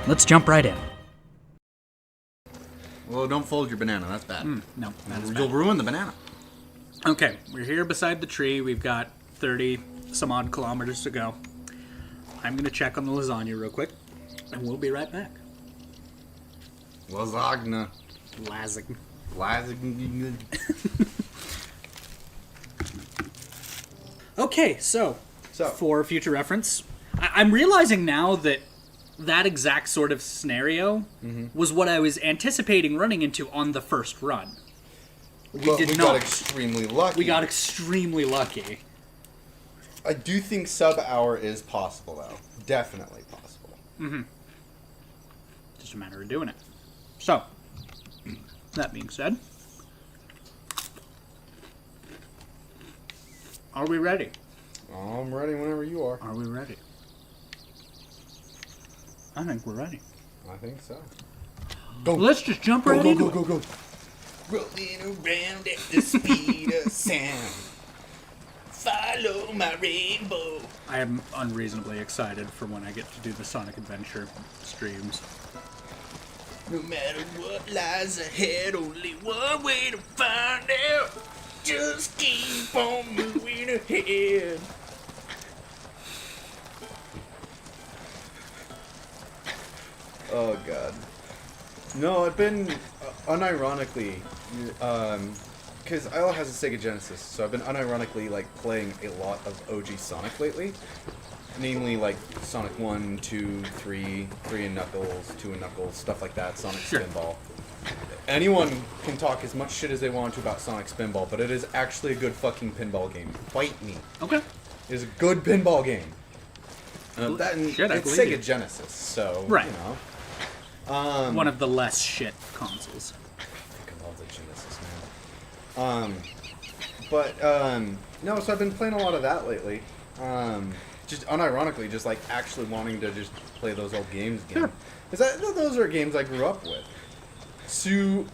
Let's jump right in. Well, don't fold your banana. That's bad. No, that is You'll bad. ruin the banana. Okay, we're here beside the tree. We've got 30 some odd kilometers to go. I'm gonna check on the lasagna real quick, and we'll be right back. Lasagna. Lasagna. Lasagna. Okay, so for future reference, I'm realizing now that that exact sort of scenario was what I was anticipating running into on the first run. We got extremely lucky. We got extremely lucky. I do think sub-hour is possible, though. Definitely possible. Just a matter of doing it. So, that being said, are we ready? I'm ready whenever you are. Are we ready? I think we're ready. I think so. Go. Let's just jump right into it. Go. Rolling around at the speed of sound. Follow my rainbow. I am unreasonably excited for when I get to do the Sonic Adventure streams. No matter what lies ahead, only one way to find out. Just keep on moving ahead. Oh god. No, I've been unironically, because Isla has a Sega Genesis, so I've been unironically like playing a lot of OG Sonic lately. Namely, like Sonic 1, 2, 3, 3 and Knuckles, 2 and Knuckles, stuff like that, Sonic Spinball. Anyone can talk as much shit as they want to about Sonic Spinball, but it is actually a good fucking pinball game. Fight me. Okay. It is a good pinball game. That and Shit, it's Sega Genesis, so, right. You know. One of the less shit consoles. I fucking love the Genesis, man. No, so I've been playing a lot of that lately. Just unironically, just like actually wanting to just play those old games again. Because those are games I grew up with. To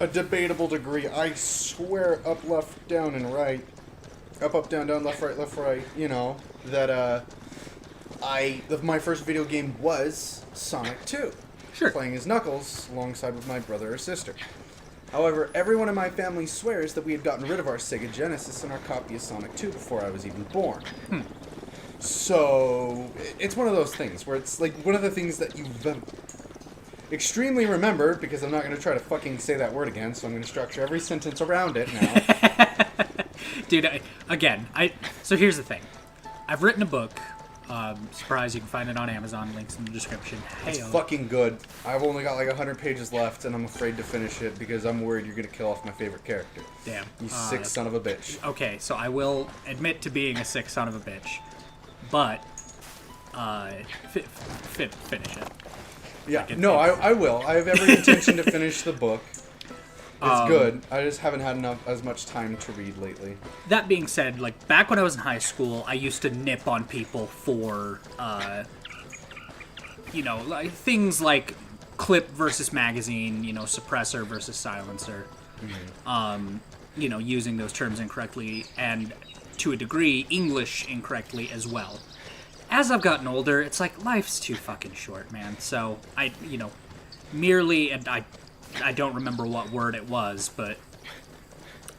a debatable degree, I swear up, left, down, and right. Up, down, down, left, right, you know, that, my first video game was Sonic 2. Sure. Playing as Knuckles alongside with my brother or sister. However, everyone in my family swears that we had gotten rid of our Sega Genesis and our copy of Sonic 2 before I was even born. So, it's one of those things where it's like one of the things that you extremely remember, because I'm not going to try to fucking say that word again, so I'm going to structure every sentence around it now. Dude, so here's the thing. I've written a book. Surprise, you can find it on Amazon, links in the description. It's fucking good. I've only got like 100 pages left, and I'm afraid to finish it because I'm worried you're going to kill off my favorite character. Damn. You sick son of a bitch. Okay, so I will admit to being a sick son of a bitch, but finish it. Yeah, I will. I have every intention to finish the book. It's good. I just haven't had as much time to read lately. That being said, like back when I was in high school, I used to nip on people for, like things like clip versus magazine, suppressor versus silencer. Using those terms incorrectly and to a degree English incorrectly as well. As I've gotten older, it's like life's too fucking short, man. So I don't remember what word it was, but,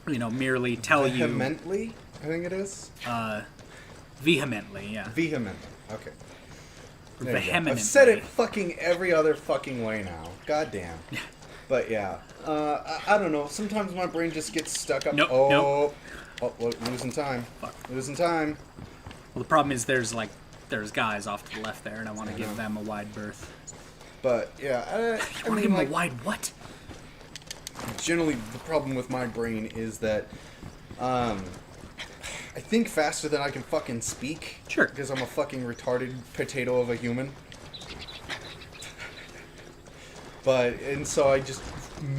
merely tell you... Vehemently, I think it is? Vehemently, yeah. Vehemently, okay. Vehemently. I've said it fucking every other fucking way now. Goddamn. But yeah. I don't know. Sometimes my brain just gets stuck up. Nope. Oh, losing time. Fuck. Losing time. Well, the problem is there's guys off to the left there, and I want to give them a wide berth. But, yeah, I want to give them a wide what? Generally, the problem with my brain is that, I think faster than I can fucking speak. Sure. Because I'm a fucking retarded potato of a human. And so I just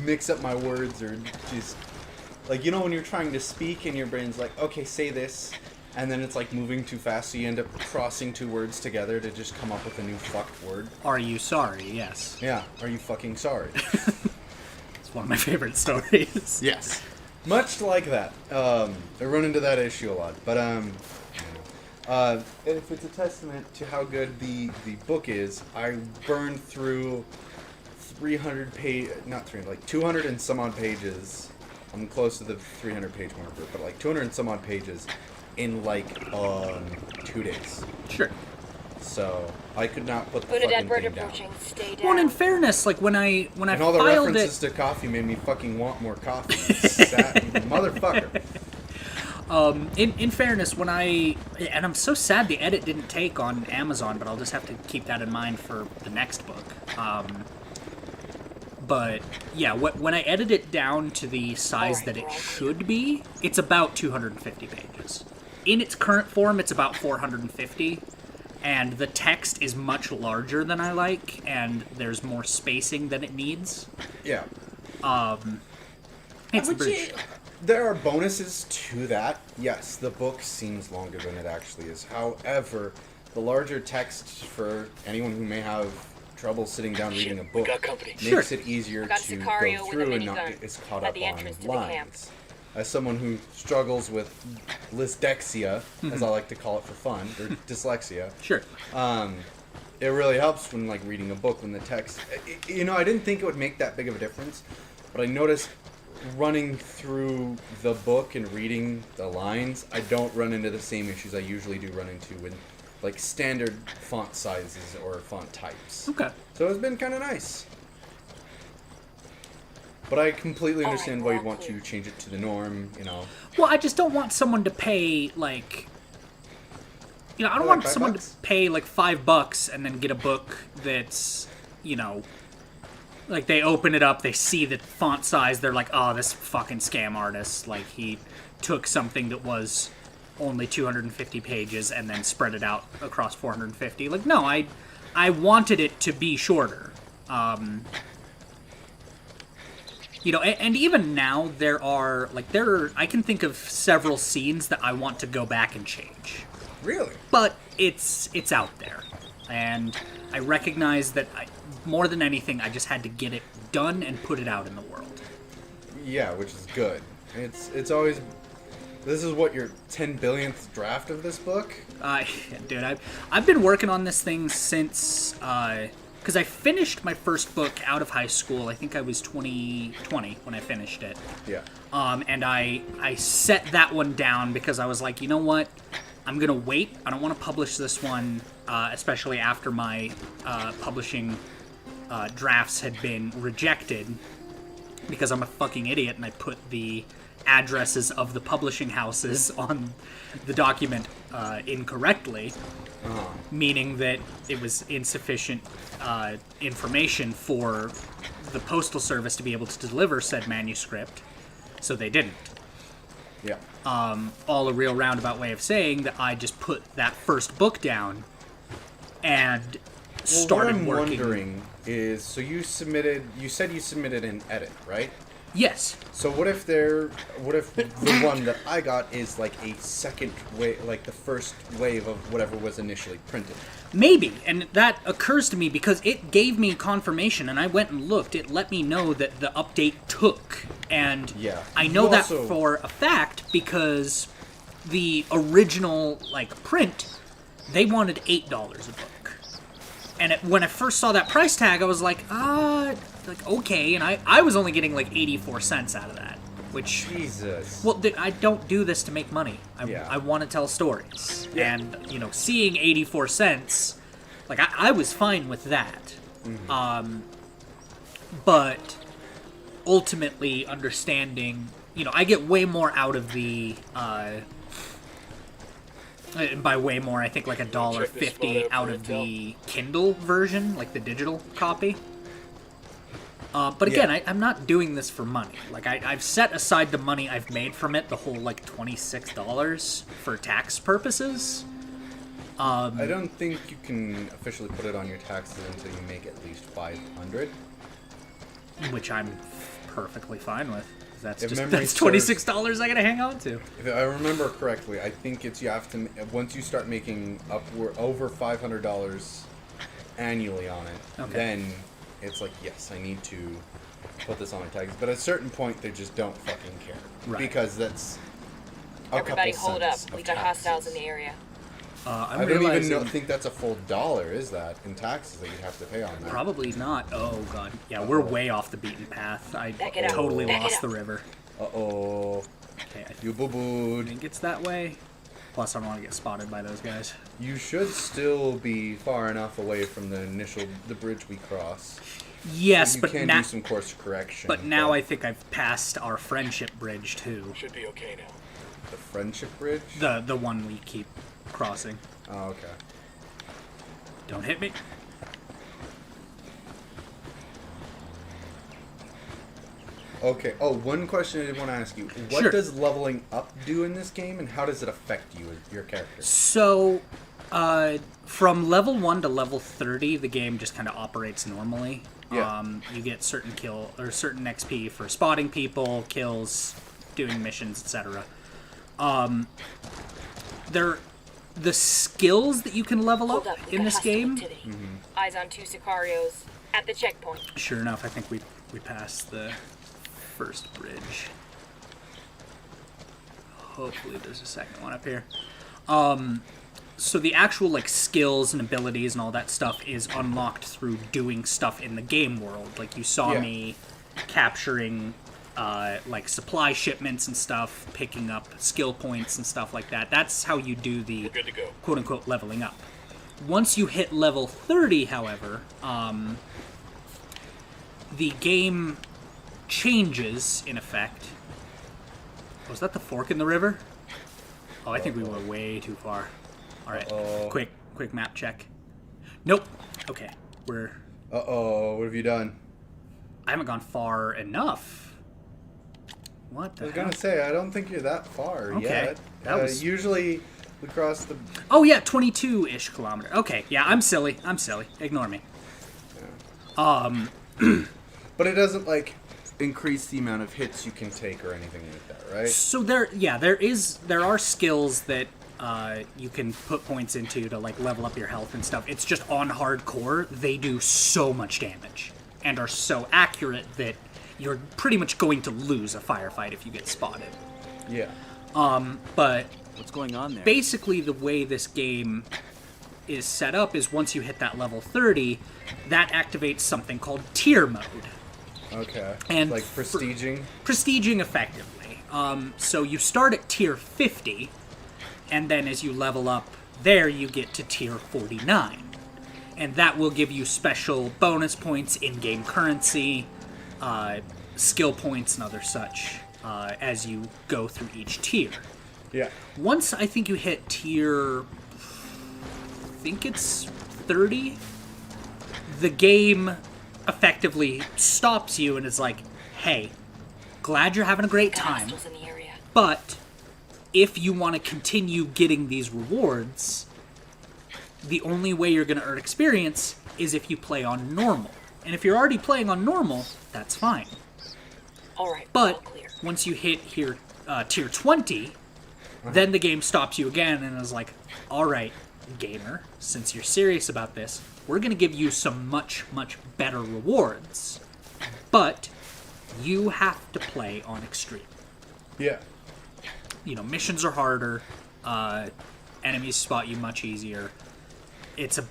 mix up my words or just, like, when you're trying to speak and your brain's like, okay, say this. And then it's like moving too fast, so you end up crossing two words together to just come up with a new fucked word. Are you sorry? Yes. Yeah, are you fucking sorry? It's one of my favorite stories. Yes. Much like that. I run into that issue a lot. But, And if it's a testament to how good the book is, I burned through 200 and some odd pages. I'm close to the 300 page marker, but like 200 and some odd pages in like 2 days. Sure. So I could not put the Put a fucking dead bird thing approaching. down. Stay down. Well, and in fairness, like when I And all the filed references it, to coffee made me fucking want more coffee. Sad motherfucker. in fairness, and I'm so sad the edit didn't take on Amazon, but I'll just have to keep that in mind for the next book. But yeah, when I edit it down to the size that it should be, it's about 250 pages. In its current form, it's about 450, and the text is much larger than I like, and there's more spacing than it needs. Yeah. It's bridge. There are bonuses to that. Yes, the book seems longer than it actually is. However, the larger text for anyone who may have trouble sitting down reading a book makes it easier to go through and not get as caught up on lines. As someone who struggles with dyslexia, as I like to call it for fun, or dyslexia, Sure. It really helps when like reading a book when the text. I didn't think it would make that big of a difference, but I noticed running through the book and reading the lines, I don't run into the same issues I usually do run into with like standard font sizes or font types. Okay. So it's been kind of nice. But I completely understand why you'd want to change it to the norm, Well, I just don't want someone to pay, like... I don't want someone to pay, like, $5 and then get a book that's, like, they open it up, they see the font size, they're like, oh, this fucking scam artist. Like, he took something that was only 250 pages and then spread it out across 450. Like, no, I wanted it to be shorter. And even now I can think of several scenes that I want to go back and change. Really? But it's out there. And I recognize that more than anything, I just had to get it done and put it out in the world. Yeah, which is good. It's always... This is what, your 10 billionth draft of this book? Dude, I've been working on this thing since... Because I finished my first book out of high school. I think I was 20 when I finished it. Yeah. And I set that one down because I was like, you know what? I'm going to wait. I don't want to publish this one, especially after my publishing drafts had been rejected, because I'm a fucking idiot and I put the addresses of the publishing houses on the document incorrectly. Meaning that it was insufficient information for the Postal Service to be able to deliver said manuscript, so they didn't. Yeah. All a real roundabout way of saying that I just put that first book down and started working. What I'm wondering is, so you said you submitted an edit, right? Yes. So what if the one that I got is like a second wave, like the first wave of whatever was initially printed? Maybe, and that occurs to me because it gave me confirmation, and I went and looked. It let me know that the update took, and yeah. I know that for a fact because the original print, they wanted $8 a book, and when I first saw that price tag, I was like, okay, and I was only getting 84 cents out of that, which... Jesus. Well, I don't do this to make money. I want to tell stories. Yeah. And, seeing 84 cents, I was fine with that. Mm-hmm. But ultimately understanding, I get way more out of the... by way more, I think $1.50 out of the Kindle version, the digital copy. But again, yeah. I'm not doing this for money. I've set aside the money I've made from it, the whole $26 for tax purposes. I don't think you can officially put it on your taxes until you make at least $500. Which I'm perfectly fine with. That's $26 I gotta hang on to. If I remember correctly, I think you have to, once you start making over $500 annually on it, then it's yes, I need to put this on my taxes. But at a certain point, they just don't fucking care. Right. Because that's a Everybody couple hold up. cents We of got taxes. hostiles in the area. I don't even think that's a full $1, is that, in taxes that you'd have to pay on that? Probably not. Oh, God. Yeah, we're way off the beaten path. I totally lost the river. Uh-oh. Okay, You boo-booed. I think it's that way. Plus, I don't want to get spotted by those guys. You should still be far enough away from the bridge we cross. Yes, but now... You can do some course correction. But now I think I've passed our friendship bridge, too. Should be okay now. The friendship bridge? The one we keep crossing. Oh, okay. Don't hit me. Okay. Oh, one question I did want to ask you. What does leveling up do in this game, and how does it affect you, your character? So, from level 1 to level 30, the game just kind of operates normally. Yeah. You get certain certain XP for spotting people, kills, doing missions, etc. The skills that you can level up in this game. Eyes on 2 Sicarios at the checkpoint. Sure enough, I think we passed the first bridge. Hopefully there's a second one up here. So the actual like skills and abilities and all that stuff is unlocked through doing stuff in the game world. Like you saw me capturing like supply shipments and stuff, picking up skill points and stuff like that. That's how you do the quote-unquote leveling up. Once you hit level 30, however, the game changes, in effect. Was that the fork in the river? Oh, I think we were way too far. Alright, quick map check. Nope. Okay, we're... Uh-oh, what have you done? I haven't gone far enough. What the I was gonna say, I don't think you're that far yet. That was... Usually, we cross the... Oh yeah, 22-ish kilometers. Okay, yeah, I'm silly. Ignore me. Yeah. But it doesn't, like, increase the amount of hits you can take or anything like that, right? So there are skills that you can put points into to like level up your health and stuff. It's just on hardcore, they do so much damage and are so accurate that you're pretty much going to lose a firefight if you get spotted. Yeah. But what's going on there? Basically, the way this game is set up is once you hit that level 30, that activates something called tier mode. Okay. And like prestiging? Prestiging effectively. So you start at tier 50, and then as you level up there, you get to tier 49. And that will give you special bonus points, in-game currency, skill points, and other such as you go through each tier. Yeah. Once I think you hit tier... I think it's 30, the game effectively stops you and is like, hey, glad you're having a great time, but if you want to continue getting these rewards, the only way you're going to earn experience is if you play on normal. And if you're already playing on normal, that's fine. All right, but once you hit here tier 20, then the game stops you again and is like, all right, gamer, since you're serious about this, we're going to give you some much, much better rewards. But you have to play on extreme. Yeah. You know, missions are harder. Enemies spot you much easier. It's a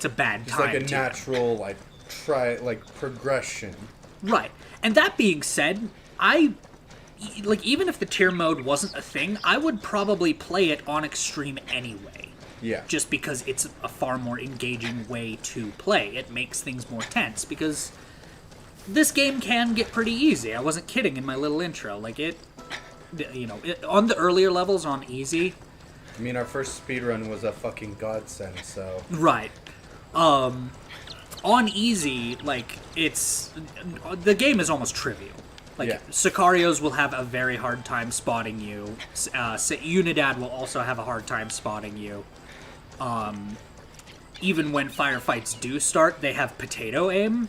bad time. It's like a natural, progression. Right. And that being said, even if the tier mode wasn't a thing, I would probably play it on extreme anyway. Yeah. Just because it's a far more engaging way to play. It makes things more tense, because this game can get pretty easy. I wasn't kidding in my little intro. Like, on the earlier levels on easy... I mean, our first speedrun was a fucking godsend, so... Right. On easy, the game is almost trivial. Sicarios will have a very hard time spotting you. Unidad will also have a hard time spotting you. Even when firefights do start, they have potato aim.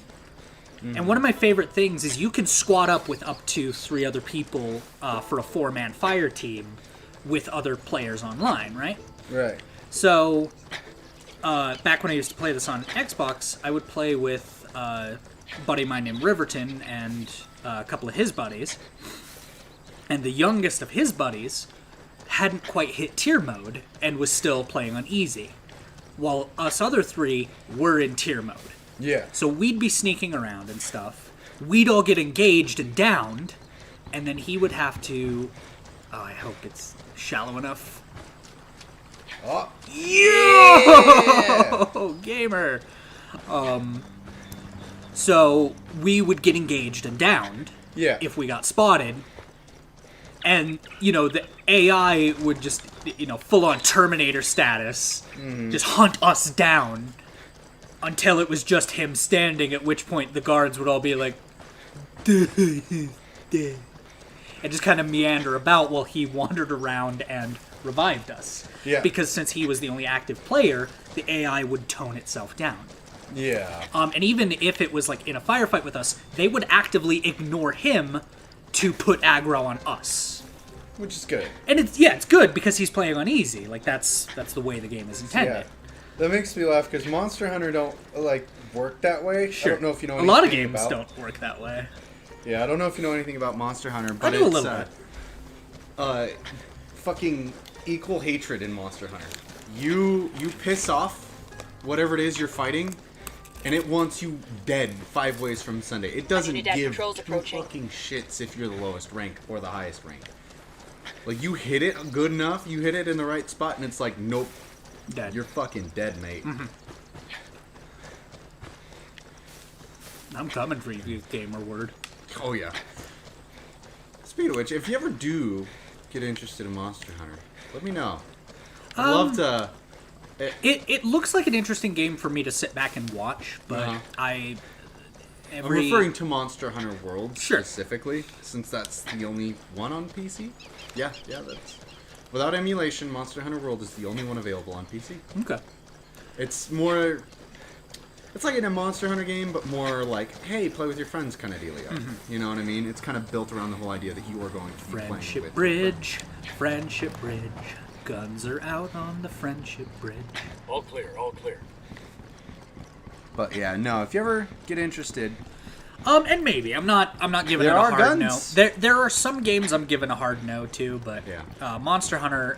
Mm-hmm. And one of my favorite things is you can squad up with up to 3 other people for a 4-man fire team with other players online, right? Right. So, back when I used to play this on Xbox, I would play with a buddy of mine named Riverton and a couple of his buddies. And the youngest of his buddies hadn't quite hit tier mode and was still playing on easy, while us other 3 were in tier mode. Yeah. So we'd be sneaking around and stuff. We'd all get engaged and downed, and then he would have to... Oh, I hope it's shallow enough. Oh. Yo! Gamer! So we would get engaged and downed if we got spotted. And, the AI would just, full-on Terminator status, just hunt us down until it was just him standing, at which point the guards would all be like, and just kind of meander about while he wandered around and revived us. Yeah. Because since he was the only active player, the AI would tone itself down. Yeah. And even if it was like in a firefight with us, they would actively ignore him to put aggro on us. Which is good. And it's good because he's playing on easy. Like that's the way the game is intended. Yeah. That makes me laugh because Monster Hunter don't work that way. Sure. I don't know if you know anything a lot of games about... don't work that way. Yeah, I don't know if you know anything about Monster Hunter, but I know a little bit. Fucking equal hatred in Monster Hunter. You piss off whatever it is you're fighting, and it wants you dead 5 ways from Sunday. It doesn't give two fucking shits if you're the lowest rank or the highest rank. Like, you hit it good enough, you hit it in the right spot, and it's like, nope, Dead. You're fucking dead, mate. Mm-hmm. I'm coming for you, gamer word. Oh, yeah. Speaking of which, if you ever do get interested in Monster Hunter, let me know. I'd love to... It looks like an interesting game for me to sit back and watch, but I'm referring to Monster Hunter World Sure. specifically, since that's the only one on PC. Yeah, that's... Without emulation, Monster Hunter World is the only one available on PC. Okay. It's more... It's like in a Monster Hunter game, but more like, hey, play with your friends kind of dealio. Mm-hmm. You know what I mean? It's kind of built around the whole idea that you are going to be playing with Friendship Bridge. Guns are out on the Friendship Bridge. All clear, all clear. But yeah, no, if you ever get interested... And maybe. I'm not giving it a hard no. There are some games I'm giving a hard no to, but Monster Hunter,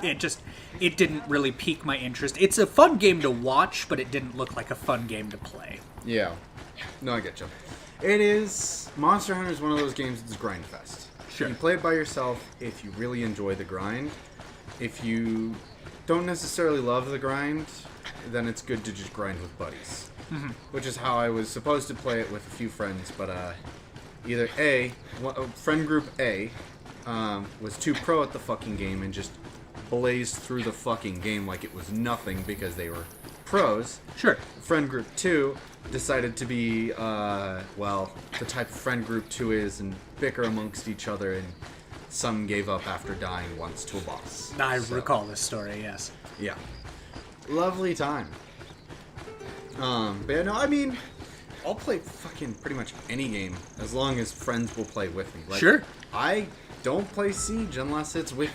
it didn't really pique my interest. It's a fun game to watch, but it didn't look like a fun game to play. Yeah. No, I get you. It is... Monster Hunter is one of those games that's grind fest. Sure. You play it by yourself if you really enjoy the grind. If you don't necessarily love the grind, then it's good to just grind with buddies. Mm-hmm. Which is how I was supposed to play it with a few friends, but either friend group A was too pro at the fucking game and just blazed through the fucking game like it was nothing because they were pros. Sure. Friend group 2 decided to be, the type of friend group 2 is and bicker amongst each other, and some gave up after dying once to a boss. I recall this story, yes. Yeah. Lovely time. But yeah, no, I mean, I'll play fucking pretty much any game as long as friends will play with me. Like, sure. I don't play Siege unless it's with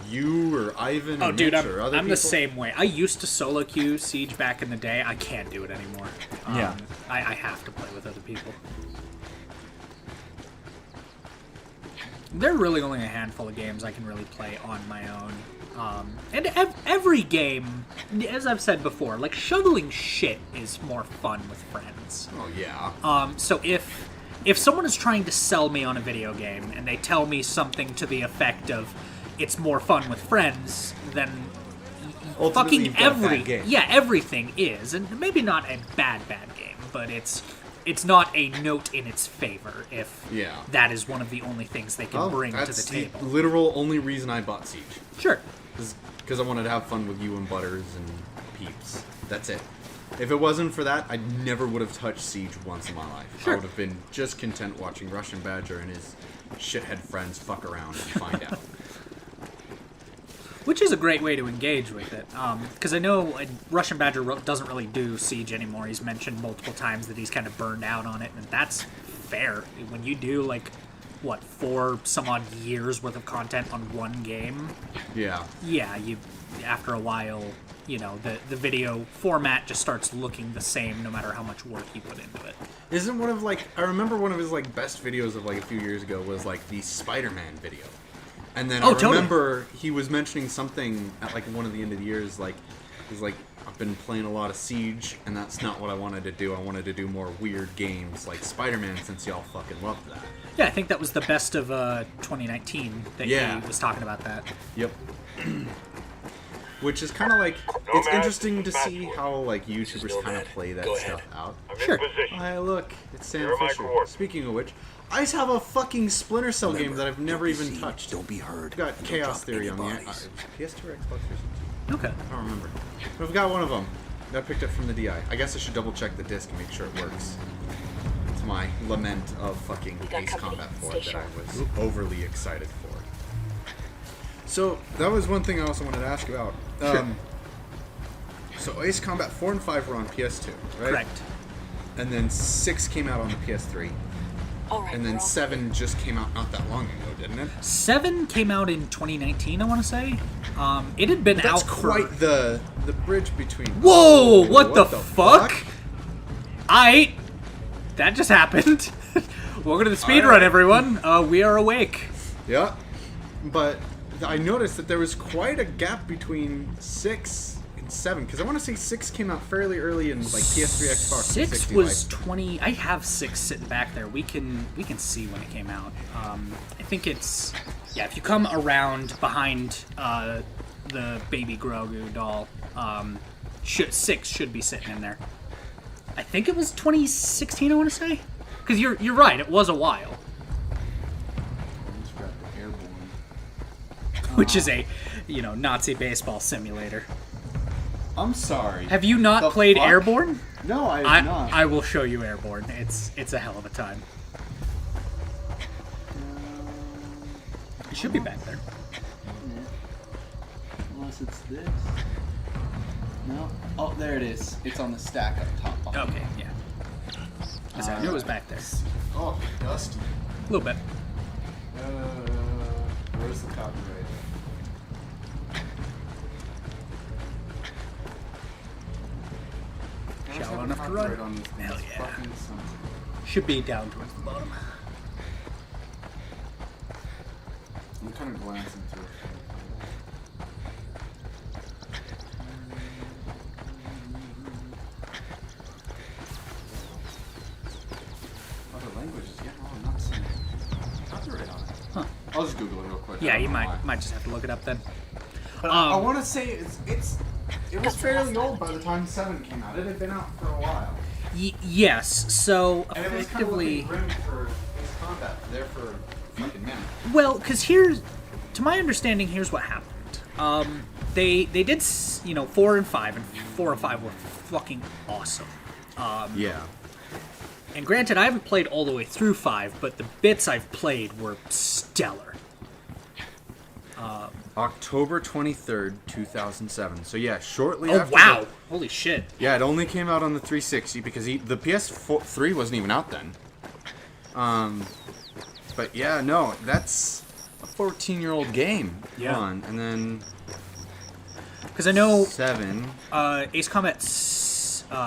you or Ivan or dude, Mitch or other people. I'm the same way. I used to solo queue Siege back in the day. I can't do it anymore. Yeah. I have to play with other people. There are really only a handful of games I can really play on my own. And every game, as I've said before, like, shoveling shit is more fun with friends. Oh, yeah. So if someone is trying to sell me on a video game and they tell me something to the effect of it's more fun with friends, then Ultimately, everything is, and maybe not a bad game, but it's not a note in its favor if that is one of the only things they can bring to the table. The literal only reason I bought Siege. Sure. Because I wanted to have fun with you and Butters and Peeps. That's it. If it wasn't for that, I never would have touched Siege once in my life. Sure. I would have been just content watching Russian Badger and his shithead friends fuck around and find out. Which is a great way to engage with it. Because I know Russian Badger doesn't really do Siege anymore. He's mentioned multiple times that he's kind of burned out on it, and that's fair. When you do, 4 some odd years worth of content on one game... Yeah, you after a while, the video format just starts looking the same no matter how much work you put into it. Isn't one of, I remember one of his, best videos of, a few years ago was, the Spider-Man video. And then Oh, I totally. remember he was mentioning something at like one of the end of the years, like he's like, I've been playing a lot of Siege, and that's not what I wanted to do. I wanted to do more weird games like Spider-Man, since y'all fucking loved that. Yeah, I think that was the best of 2019 that Yeah. he was talking about that. Yep. Which is kind of like, it's interesting to see how like YouTubers kind of play that stuff out. Sure. Hey, look, it's Sam Fisher. Speaking of which, I just have a fucking Splinter Cell game that I've never even touched. Don't be heard. I've got Chaos Theory on the PS2 or Xbox or something. Okay. I don't remember. But I've got one of them that I picked up from the DI. I guess I should double check the disc and make sure it works. It's my lament of fucking Ace Combat 4 that I was overly excited for. So, that was one thing I also wanted to ask you about. So, Ace Combat 4 and 5 were on PS2, right? Correct. And then 6 came out on the PS3. All right, And then 7 just came out not that long ago, didn't it? 7 came out in 2019, I want to say. It had been That's out quite for... the bridge between... Whoa! What the fuck? That just happened. Welcome to the speedrun, Alright. everyone. We are awake. Yeah, but I noticed that there was quite a gap between 6 and 7, because I want to say 6 came out fairly early in like PS3, Xbox 6 360 was life. 20. I have 6 sitting back there. We can see when it came out. I think it's if you come around behind the baby Grogu doll, 6 should be sitting in there. I think it was 2016. I want to say, because you're right. It was a while. Which is a, Nazi baseball simulator. I'm sorry. Have you not The played fuck? Airborne? No, I have not. I will show you Airborne. It's a hell of a time. It should be back there. Unless it's this. No. Oh, there it is. It's on the stack up top. Okay, yeah. I knew it was back there. Oh, dusty. A little bit. Where's the copyright? Shallow enough to run. On this Hell yeah. fucking song. Should be down towards the bottom. I'm kind of glancing through it. Other languages, yeah, I'm not seeing copyright on it. Huh. I'll just Google it real quick. Yeah, I don't you know why. might just have to look it up then. But I want to say it was fairly old by the time 7 came out. It had been out for a while. Yes, so And it was kind of effectively... looking grim for Ace Combat there for a fucking minute. Well, because to my understanding, here's what happened. They did, 4 and 5, and 4 and 5 were fucking awesome. Yeah. And granted, I haven't played all the way through 5, but the bits I've played were stellar. October 23rd, 2007. So yeah, shortly Oh, after... wow! Holy shit. Yeah, it only came out on the 360 because the PS3 wasn't even out then. But yeah, no, that's a 14-year-old game. Yeah. Fun. And then Because I know 7 Ace Combat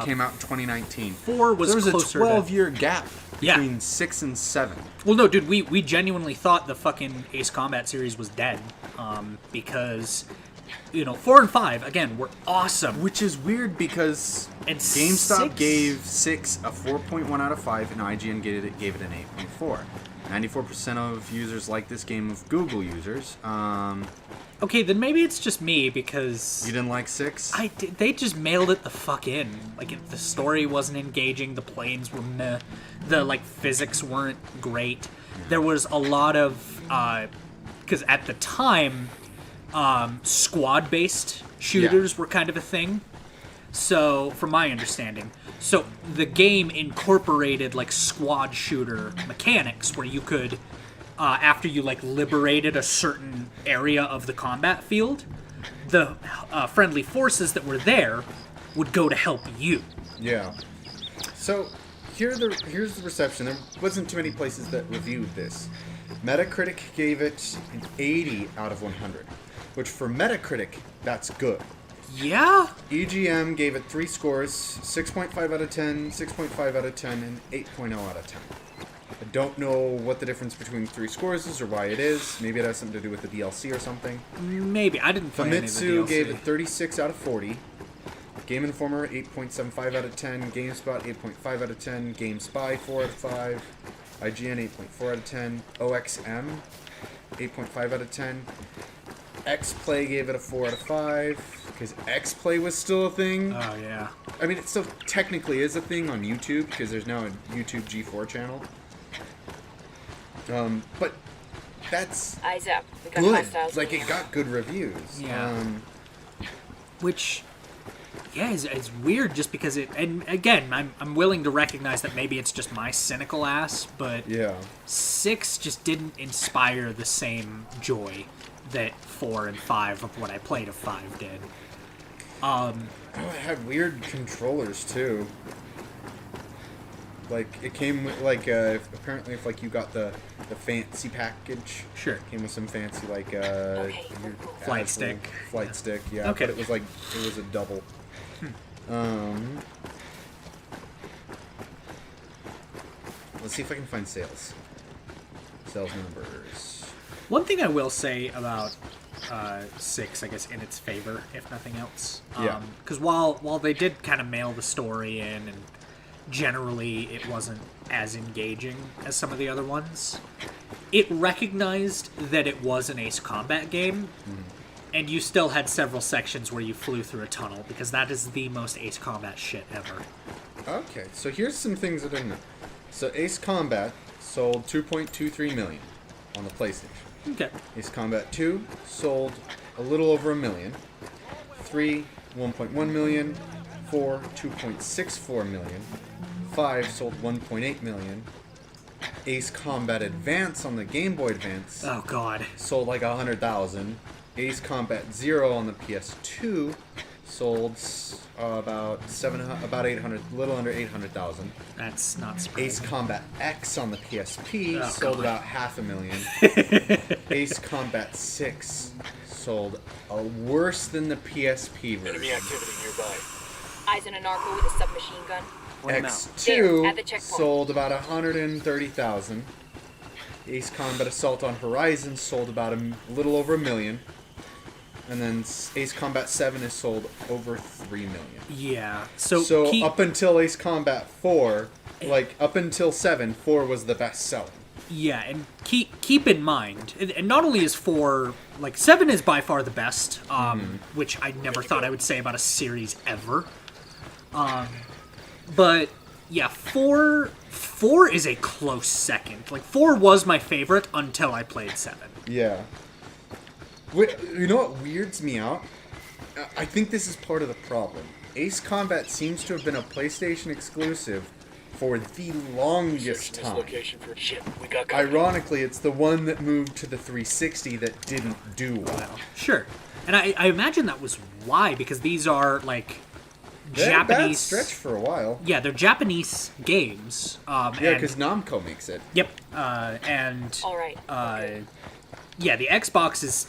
came out in 2019. 4 was There was a closer to... 12-year gap Yeah. between 6 and 7. Well, no, dude, we genuinely thought the fucking Ace Combat series was dead. Because, 4 and 5, again, were awesome. Which is weird because And GameStop 6? gave 6 a 4.1 out of 5, and IGN gave it an 8.4. 94% of users like this game of Google users. Okay, then maybe it's just me, because... You didn't like 6? They just mailed it the fuck in. Like, the story wasn't engaging, the planes were meh, the, physics weren't great. There was a lot of, because at the time, squad-based shooters were kind of a thing. So, from my understanding. So, the game incorporated, squad shooter mechanics, where you could, after you, liberated a certain area of the combat field, the friendly forces that were there would go to help you. Yeah. So, here's the reception. There wasn't too many places that reviewed this. Metacritic gave it an 80 out of 100, which for Metacritic, that's good. Yeah? EGM gave it 3 scores, 6.5 out of 10, 6.5 out of 10, and 8.0 out of 10. I don't know what the difference between 3 scores is or why it is. Maybe it has something to do with the DLC or something. Maybe. I didn't play any of the Famitsu DLC. gave it 36 out of 40. Game Informer, 8.75 out of 10. GameSpot, 8.5 out of 10. GameSpy, 4 out of 5. IGN, 8.4 out of 10. OXM, 8.5 out of 10. XPlay gave it a 4 out of 5, because XPlay was still a thing. Oh, yeah. I mean, it still technically is a thing on YouTube, because there's now a YouTube G4 channel. But that's Eyes up. We got good. hostiles. Like, it got good reviews. Yeah. Which, yeah, is weird just because it... And again, I'm willing to recognize that maybe it's just my cynical ass, but Yeah. 6 just didn't inspire the same joy that 4 and 5 of what I played of 5 did. Oh, it had weird controllers, too. Like, it came with, like, apparently if, like, you got the fancy package. Sure. Came with some fancy, like, Okay. your Flight Apple stick. Flight stick, yeah. Okay. But it was, like, it was a double. Let's see if I can find sales. Sales numbers. One thing I will say about 6, I guess, in its favor, if nothing else. Yeah. Because while they did kind of mail the story in, and generally it wasn't as engaging as some of the other ones, it recognized that it was an Ace Combat game, and you still had several sections where you flew through a tunnel, because that is the most Ace Combat shit ever. Okay, so here's some things I didn't know. So Ace Combat sold 2.23 million on the PlayStation. Okay. Ace Combat 2 sold a little over 1 million. 3, 1.1 million. 4, 2.64 million. 5 sold 1.8 million. Ace Combat Advance on the Game Boy Advance Oh, God. sold like 100,000. Ace Combat Zero on the PS2 sold about 800, little under 800,000. That's not surprising. Ace Combat X on the PSP Oh, sold God. about 500,000. Ace Combat 6 sold worse than the PSP version. Enemy activity nearby. Eyes on a narco with a submachine gun. Point him out. X2 There, at the checkpoint. sold about 130,000. Ace Combat Assault on Horizon sold about a little over 1 million. And then Ace Combat 7 is sold over 3 million. Yeah. So Up until Ace Combat 4, like up until 7, 4 was the best selling. Yeah, and keep in mind, and not only is 4, like, 7 is by far the best, which I never thought I would say about a series ever. But yeah, 4 is a close second. Like, 4 was my favorite until I played 7. Yeah. Wait, you know what weirds me out? I think this is part of the problem. Ace Combat seems to have been a PlayStation exclusive for the longest Searching this time. location for shit. We got company. Ironically, it's the one that moved to the 360 that didn't do well. Sure. And I imagine that was why, because these are, like, They had a bad Japanese... stretch for a while. Yeah, they're Japanese games. Yeah, and- because Namco makes it. Yep. And... All right. Yeah, the Xbox is,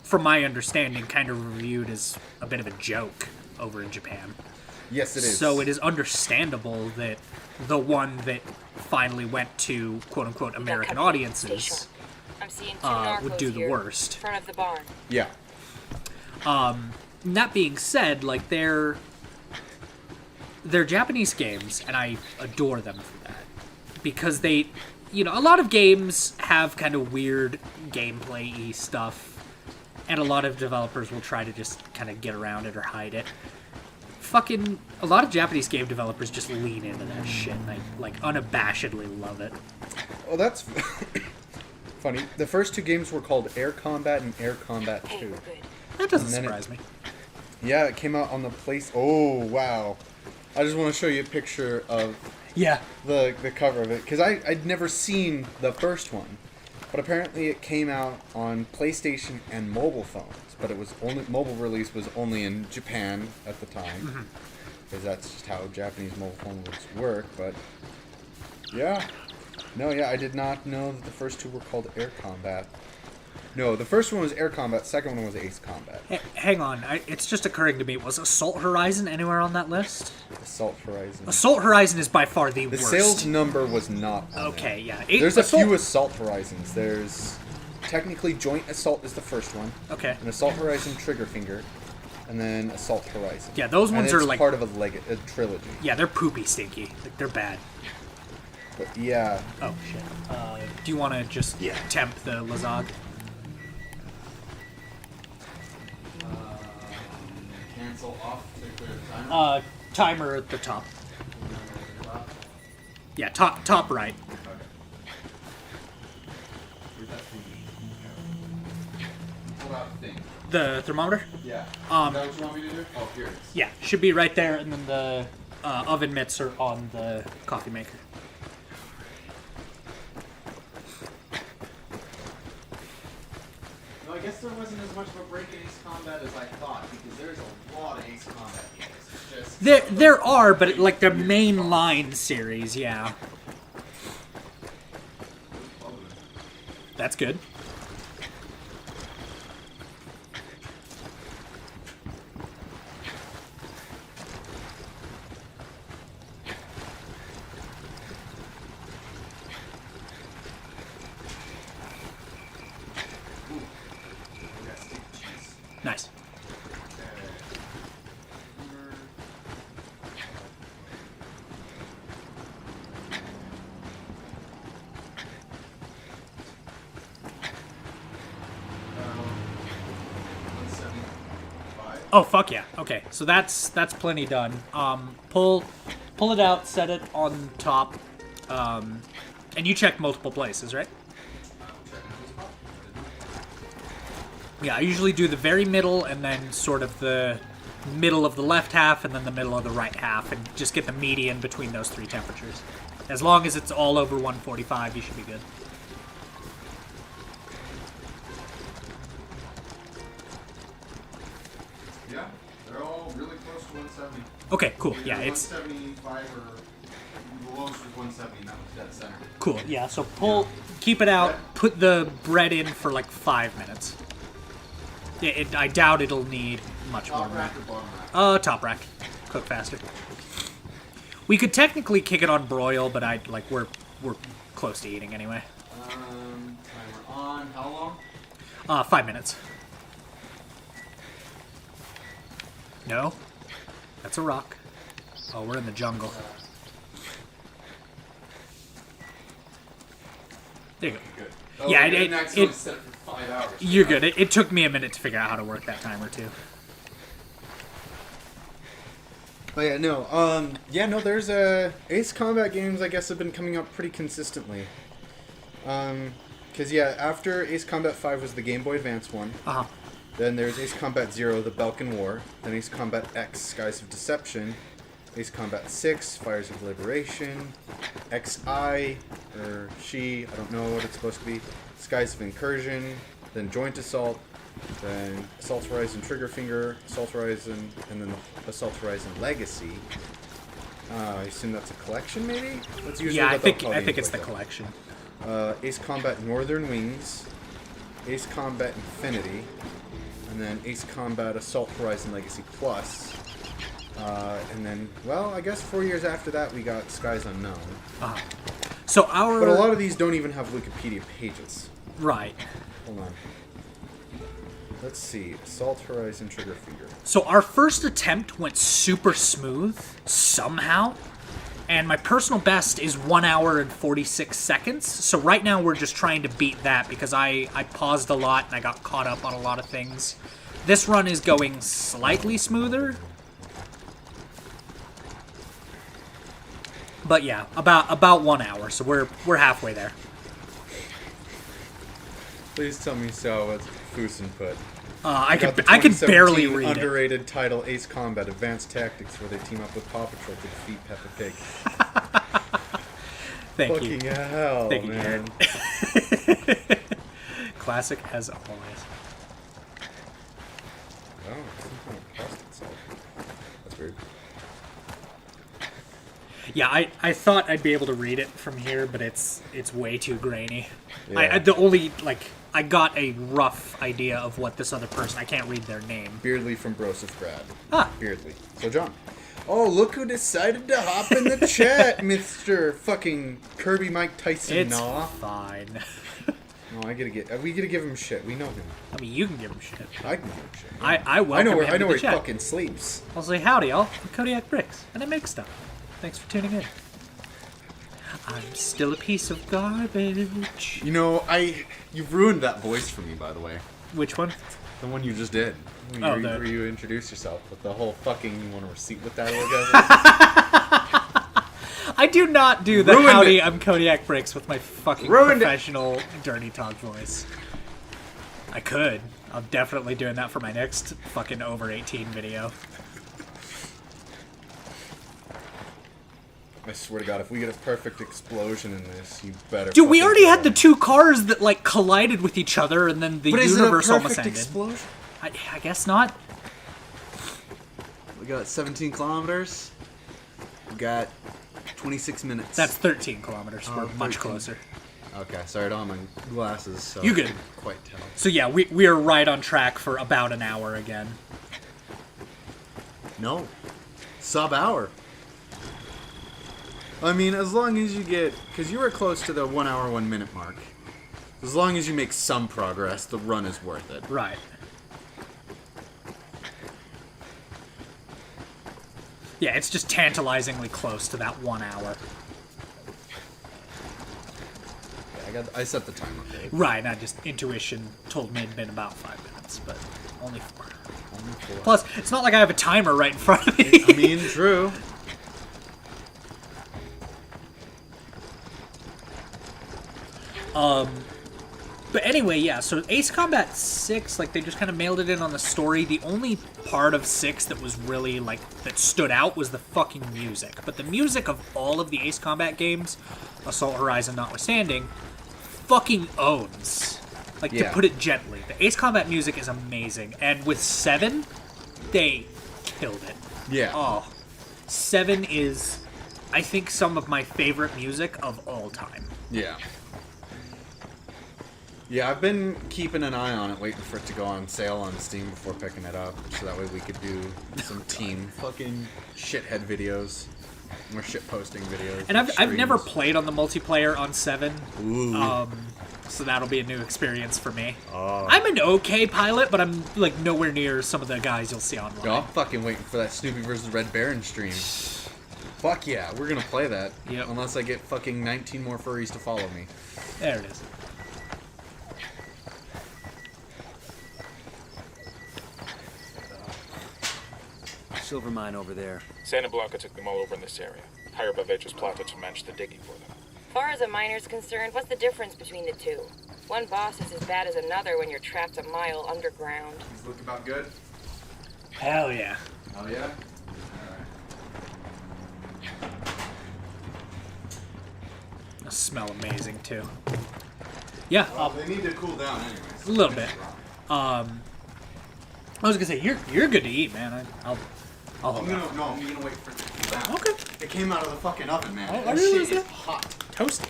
from my understanding, kind of reviewed as a bit of a joke over in Japan. Yes, it is. So it is understandable that the one that finally went to quote-unquote American audiences I'm seeing two narcos would do the here, worst. in front of the barn. Yeah. That being said, like, they're Japanese games, and I adore them for that. Because they... You know, a lot of games have kind of weird gameplay-y stuff, and a lot of developers will try to just kind of get around it or hide it. Fucking, a lot of Japanese game developers just lean into that shit, and I, like, unabashedly love it. Oh, that's funny. The first 2 games were called Air Combat and Air Combat Hey, 2. we're good. That doesn't And then surprise me. Yeah, it came out on the place. Oh, wow. I just want to show you a picture of Yeah. the cover of it, because I'd never seen the first one, but apparently it came out on PlayStation and mobile phones, but it was only mobile release was only in Japan at the time, because that's just how Japanese mobile phones work. But yeah, no, yeah, I did not know that the first 2 were called Air Combat. No, the first one was Air Combat. Second one was Ace Combat. Hang on, it's just occurring to me. Was Assault Horizon anywhere on that list? Assault Horizon. Assault Horizon is by far the The worst. sales number was not on Okay, there. yeah. There's a few Assault Horizons. There's technically Joint Assault is the first one. Okay. An Assault Horizon Triggerfinger, and then Assault Horizon. Yeah, those ones and are it's like part of a trilogy. Yeah, they're poopy stinky. Like, they're bad. But yeah. Oh shit. Do you want to just tempt the Lazag? Cancel off to clear the timer. Timer at the top. Yeah, top right. Where's that thing? Pull out the thing. The thermometer? Yeah. Is that what you want me to do? Oh, here it is. Yeah, should be right there, and then the oven mitts are on the coffee maker. No, I guess there wasn't as much of a break in Ace Combat as I thought, because there's a lot of Ace Combat games. It's just... There are, but like the main line series, yeah. That's good. Nice. Oh fuck yeah. Okay, so that's plenty done. Pull it out, set it on top, and you check multiple places, right? Yeah, I usually do the very middle and then sort of the middle of the left half and then the middle of the right half and just get the median between those three temperatures. As long as it's all over 145, you should be good. Yeah, they're all really close to 170. Okay, cool. Either Yeah, it's 175 or the lowest was 170, and that was dead center. cool. Yeah, so keep it out, put the bread in for like 5 minutes. I doubt it'll need much more. Top rack or bottom rack? Top rack. Cook faster. We could technically kick it on broil, but we're close to eating anyway. Timer on. How long? 5 minutes. No? That's a rock. Oh, we're in the jungle. There you go. Good. Oh, Yeah, we didn't it- accidentally set it for 5 hours. You're good. It took me a minute to figure out how to work that timer, too. Oh yeah, no, there's Ace Combat games I guess have been coming up pretty consistently. Cause yeah, after Ace Combat 5 was the Game Boy Advance one. Uh-huh. Then there's Ace Combat 0, the Balkan War. Then Ace Combat X, Skies of Deception. Ace Combat 6, Fires of Liberation. XI, or She, I don't know what it's supposed to be. Skies of Incursion. Then Joint Assault. Then Assault Horizon Triggerfinger, Assault Horizon, and then the Assault Horizon Legacy. I assume that's a collection, maybe? That's usually Yeah, I what they'll think call games it's like the that. collection. Ace Combat Northern Wings, Ace Combat Infinity, and then Ace Combat Assault Horizon Legacy Plus. And then, well, I guess 4 years after that we got Skies Unknown. Uh-huh. So our... But a lot of these don't even have Wikipedia pages. Right. Hold on. Let's see. Assault Horizon Triggerfinger. So our first attempt went super smooth, somehow. And my personal best is 1 hour and 46 seconds. So right now we're just trying to beat that because I paused a lot and I got caught up on a lot of things. This run is going slightly smoother. But yeah, about 1 hour, so we're halfway there. Please tell me so. It's Fusen put. I Got the can barely 2017 read it. underrated title Ace Combat Advanced Tactics, where they team up with Paw Patrol to defeat Peppa Pig. Thank Fucking you. hell, Thank you, man. Classic as always. Oh, some kind of plastic salt. That's weird. Yeah, I thought I'd be able to read it from here, but it's way too grainy. Yeah. I got a rough idea of what this other person. I can't read their name. Beardley from Broseph Grad. Ah. Beardley. So John. Oh, look who decided to hop in the chat, Mr. fucking Kirby Mike Tyson. It's Nah. fine. No, we gotta give him shit. We know him. I mean, you can give him shit. I can give him shit. I welcome him I know to where the he chat. fucking sleeps. I'll say howdy, y'all. I'm Kodiak Bricks, and I make stuff. Thanks for tuning in. I'm still a piece of garbage. You know, you've ruined that voice for me, by the way. Which one? The one you just did. Where you introduced yourself with the whole fucking you want a receipt with that orgasm. I do not do the Ruined howdy, it. I'm Kodiak Bricks with my fucking Ruined it. professional dirty talk voice. I could. I'm definitely doing that for my next fucking over 18 video. I swear to God, if we get a perfect explosion in this, you better. Dude, we fucking already go had the on. two cars that like collided with each other, and then the But is it a universe almost perfect ended. explosion? I guess not. We got 17 kilometers. We got 26 minutes. That's 13 kilometers. We're much 13. closer. Okay, sorry, I don't have my glasses, so You I good. can't quite tell. So yeah, we are right on track for about an hour again. No. Sub-hour. I mean, as long as you get... Because you were close to the 1 hour, 1 minute mark. As long as you make some progress, the run is worth it. Right. Yeah, it's just tantalizingly close to that 1 hour. I set the timer. Right? Right, and I just intuition told me it'd been about 5 minutes, but only 4. Only 4. Plus, it's not like I have a timer right in front of me. I mean, true. But anyway, yeah, so Ace Combat 6, like, they just kind of mailed it in on the story. The only part of 6 that was really, like, that stood out was the fucking music. But the music of all of the Ace Combat games, Assault Horizon notwithstanding, fucking owns. Like, to Yeah. put it gently. The Ace Combat music is amazing. And with 7, they killed it. Yeah. Oh, 7 is, I think, some of my favorite music of all time. Yeah. Yeah, I've been keeping an eye on it, waiting for it to go on sale on Steam before picking it up, so that way we could do some team fucking shithead videos. Or shit posting videos. And I've never streams. played on the multiplayer on 7. Ooh. So that'll be a new experience for me. Oh. I'm an okay pilot, but I'm like nowhere near some of the guys you'll see online. Yo, I'm fucking waiting for that Snoopy vs. Red Baron stream. Fuck yeah, we're gonna play that. Yep. Unless I get fucking 19 more furries to follow me. There it is. Silver mine over there. Santa Blanca took them all over in this area. Higher above edge was plotted to match the digging for them. Far as a miner's concerned, what's the difference between the two? One boss is as bad as another when you're trapped a mile underground. These look about good. Hell yeah. Oh yeah. They smell amazing too. Yeah, Well, they need to cool down anyways. a little bit. I was gonna say you're good to eat, man. I'll I'm hold gonna on. no, I'm gonna wait for it to cool down. Okay. It came out of the fucking oven, man. I That realize shit is that. hot. Toasty.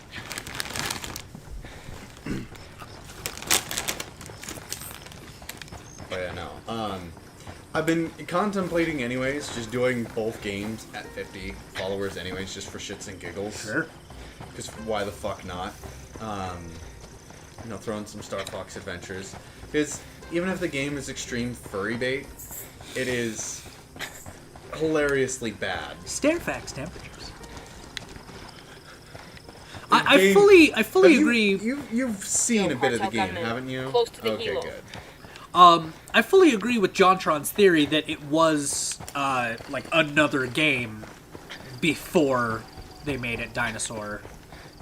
But yeah, no. I've been contemplating anyways, just doing both games at 50 followers anyways, just for shits and giggles. Sure. Because why the fuck not? You know, throw in some Star Fox Adventures. Because even if the game is extreme furry bait, it is hilariously bad. Starefax temperatures. I game- fully Have you- agree. You've seen No, a bit of the cartel game, gunmen. haven't you? Close to the okay, helo. good. I fully agree with Jontron's theory that it was like another game before they made it Dinosaur,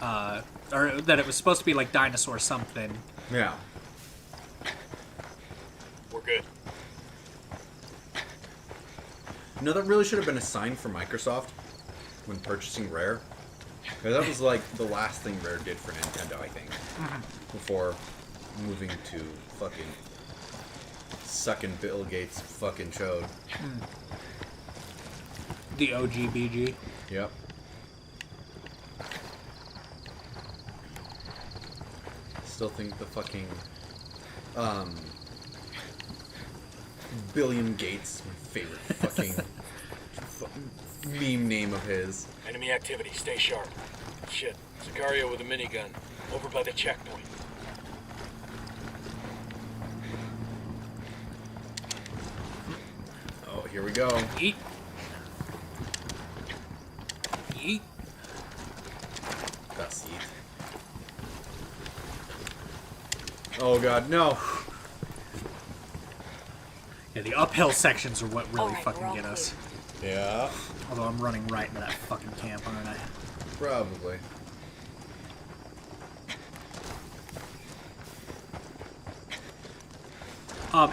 or that it was supposed to be like Dinosaur something. Yeah. We're good. You know, that really should have been a sign for Microsoft when purchasing Rare. 'Cause that was like the last thing Rare did for Nintendo, I think. Before moving to fucking sucking Bill Gates' fucking chode. The OG BG. Yep. still think the fucking Billiam Gates is my favorite fucking meme name of his. Enemy activity, stay sharp. Shit, Sicario with a minigun. Over by the checkpoint. Oh, here we go. Yeet. Yeet. That's yeet. Oh god, no. Yeah, the uphill sections are what really Alright, fucking we're all get us. Yeah, Although I'm running right into that fucking camp, aren't I? probably.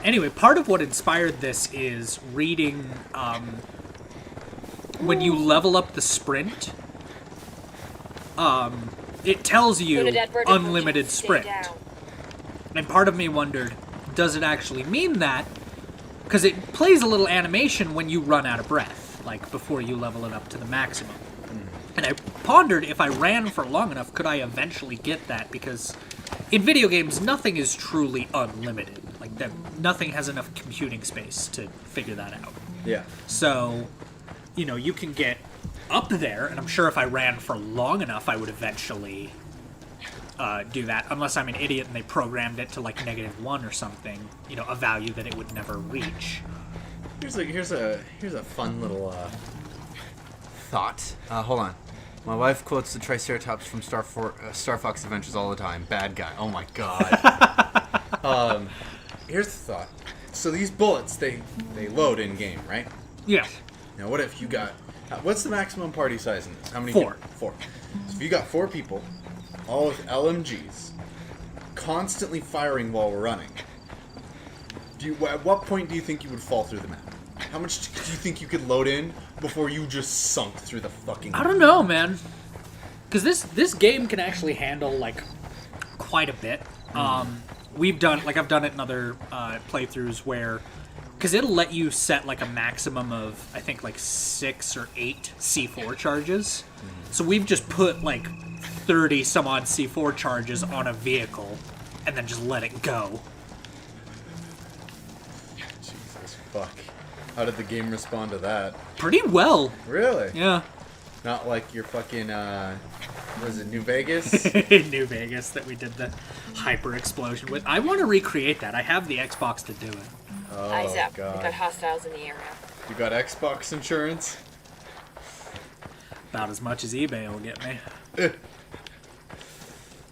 Anyway, part of what inspired this is reading when you level up the sprint, it tells you unlimited sprint. And part of me wondered, does it actually mean that? Because it plays a little animation when you run out of breath, like before you level it up to the maximum. And I pondered, if I ran for long enough, could I eventually get that? Because in video games, nothing is truly unlimited. Like, nothing has enough computing space to figure that out. Yeah. So, you know, you can get up there, and I'm sure if I ran for long enough, I would eventually do that. Unless I'm an idiot and they programmed it to, like, -1 or something. You know, a value that it would never reach. Here's a fun little thought. Hold on. My wife quotes the Triceratops from Star Fox Adventures all the time. Bad guy. Oh my god. Here's the thought. So these bullets, they load in game, right? Yeah. Now what if you got... what's the maximum party size in this? How many 4. people? 4. So if you got 4 people, all with LMGs, constantly firing while we're running, at what point do you think you would fall through the map? How much do you think you could load in before you just sunk through the fucking... I don't know, man. Because this game can actually handle, like, quite a bit. I've done it in other playthroughs where... Because it'll let you set, like, a maximum of, I think, like, 6 or 8 C4 charges. So we've just put, like, 30-some-odd C4 charges on a vehicle and then just let it go. Jesus fuck. How did the game respond to that? Pretty well. Really? Yeah. Not like your fucking, was it New Vegas? New Vegas that we did the hyper explosion with. I want to recreate that. I have the Xbox to do it. Oh, Eyes up. God. We've got hostiles in the area. You got Xbox insurance? About as much as eBay will get me.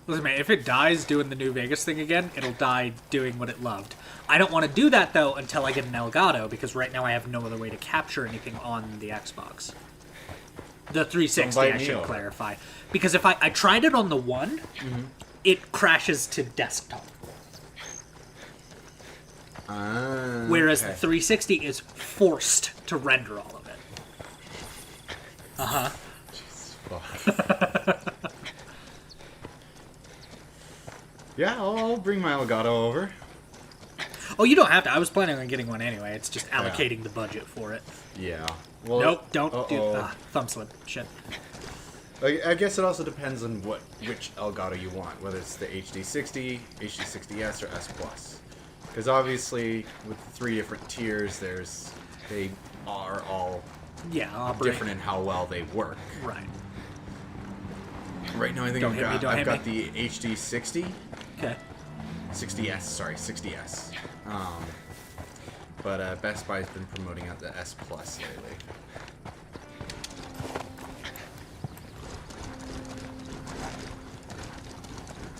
Listen, man, if it dies doing the New Vegas thing again, it'll die doing what it loved. I don't want to do that, though, until I get an Elgato, because right now I have no other way to capture anything on the Xbox. The 360, I should clarify. Because if I tried it on the One, it crashes to desktop. Whereas the 360 is forced to render all of it. Uh-huh. Yeah, I'll bring my Elgato over. Oh, you don't have to. I was planning on getting one anyway. It's just allocating the budget for it. Yeah. Well, Nope, don't do thumb slip. Shit. I guess it also depends on which Elgato you want, whether it's the HD60, HD60S, or S+. Because obviously, with the 3 different tiers, they are all different in how well they work. Right. Right now, I think I've got the HD60. Okay. 60S, sorry, 60S. But Best Buy's been promoting out the S Plus lately.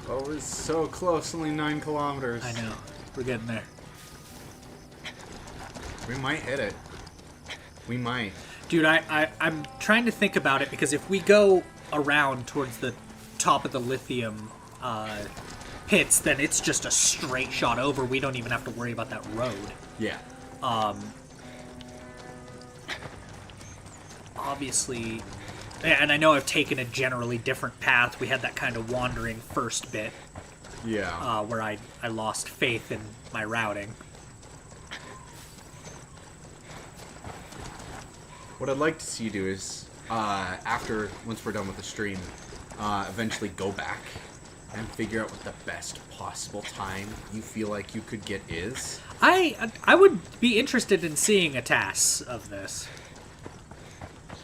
Oh, we're so close, only 9 kilometers. I know. We're getting there. We might hit it. We might. Dude, I'm trying to think about it, because if we go around towards the top of the lithium pits, then it's just a straight shot over. We don't even have to worry about that road. Yeah. Obviously, and I know I've taken a generally different path. We had that kind of wandering first bit. Yeah. Where I lost faith in my routing. What I'd like to see you do is, once we're done with the stream, eventually go back and figure out what the best possible time you feel like you could get is? I would be interested in seeing a TAS of this.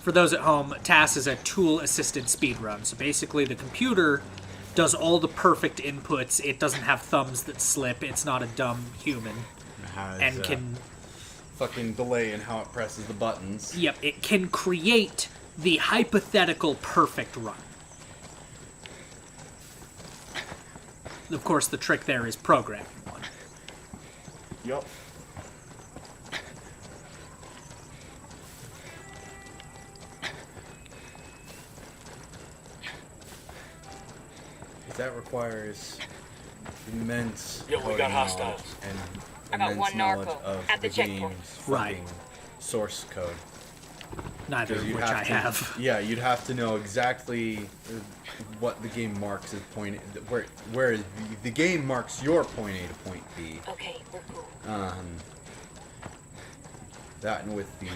For those at home, TAS is a tool-assisted speedrun. So basically the computer does all the perfect inputs. It doesn't have thumbs that slip. It's not a dumb human. It has, And can... fucking delay in how it presses the buttons. Yep, it can create the hypothetical perfect run. Of course, the trick there is programming one. Yup. That requires immense Yeah, we got coding hostiles. knowledge and I got immense one knowledge narco of at the the checkpoint. game's Right. fucking source code. Neither of You'd which I to- have. Yeah, you'd have to know exactly what the game marks as point, where the game marks your point A to point B. Okay, we're cool. That and with the